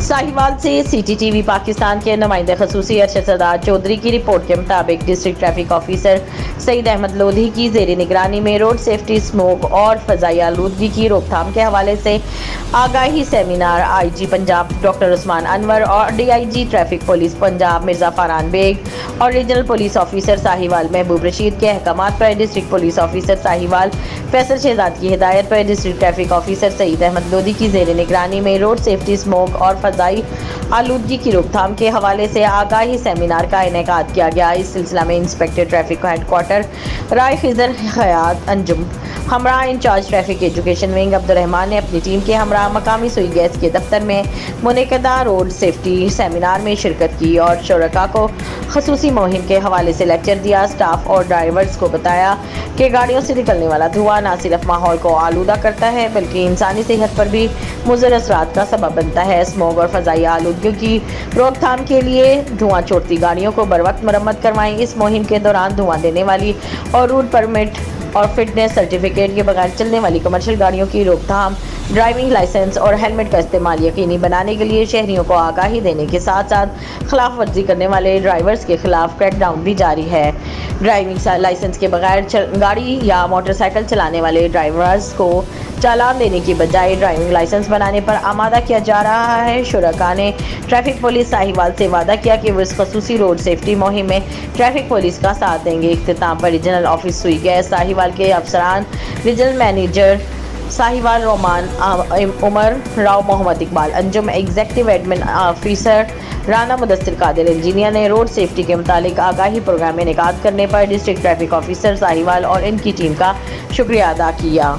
साहिवाल से CCTV पाकिस्तान के नुमाइंदे खसूसी अरशद सरदार चौधरी की रिपोर्ट के मुताबिक district traffic officer Saeed Ahmed Lodhi की जेर निगरानी में रोड सेफ्टी, स्मोक और फजाई आलूदगी की रोकथाम के हवाले से आगाही seminar IG Punjab doctor Usman Anwar और DIG traffic police Punjab Mirza Farhan Baig और regional police officer Sahiwal Mehboob Rashid के अहकामात पर district police officer Sahiwal Faisal Shahzad की हिदायत पर district traffic officer Saeed Ahmed Lodhi की जेर निगरानी में रोड सेफ्टी, स्मोक और फजाई आलूदगी की रोकथाम के हवाले से आगाही सेमिनार का इनेकाद किया गया। इस सिलसिला में inspector traffic headquarter Rai Khizar Hayat Anjum हमरा in charge traffic education wing Abdul Rehman ने अपनी टीम के हमरा मकामी सुई गैस के दफ्तर में मुनक़दा रोड सेफ्टी सेमिनार में शिरकत की और शुरका को खसूसी मुहिम के हवाले से लेक्चर दिया। स्टाफ और ड्राइवर्स को बताया कि गाड़ियों से निकलने वाला धुआं न सिर्फ माहौल को आलूदा करता है बल्कि इंसानी सेहत पर भी मुज़र असरात का सबब बनता है। स्मोक और फजाई आलूदगी की रोकथाम के लिए धुआं छोड़ती गाड़ियों को बर वक्त मरम्मत करवाएं। इस मुहिम के दौरान धुआं देने वाली और रूट परमिट और फिटनेस सर्टिफिकेट के बगैर चलने वाली कमर्शियल गाड़ियों की रोकथाम, ड्राइविंग लाइसेंस और हेलमेट का इस्तेमाल यकीनी बनाने के लिए शहरियों को आगाही देने के साथ साथ खिलाफ वर्जी करने वाले ड्राइवर्स के खिलाफ क्रैकडाउन भी जारी है। ड्राइविंग लाइसेंस के बगैर गाड़ी या मोटरसाइकिल चलाने वाले ड्राइवर्स को चालान देने की बजाय ड्राइविंग लाइसेंस बनाने पर आमादा किया जा रहा है। शुरका ने ट्रैफिक पुलिस साहिवाल से वादा किया कि वो इस खसूसी रोड सेफ्टी मुहिम में ट्रैफिक पुलिस का साथ देंगे। इख्तिताम पर regional office Sui gas Sahiwal के अफसरान, regional manager Sahiwal Roman Umar, Rao Muhammad Iqbal Anjum, executive admin officer Rana Mudassir Qadir engineer ने रोड सेफ्टी के मुतालिक आगाही प्रोग्राम में इनेकाद करने पर डिस्ट्रिक्ट ट्रैफिक ऑफिसर साहिवाल और इनकी टीम का शुक्रिया अदा किया।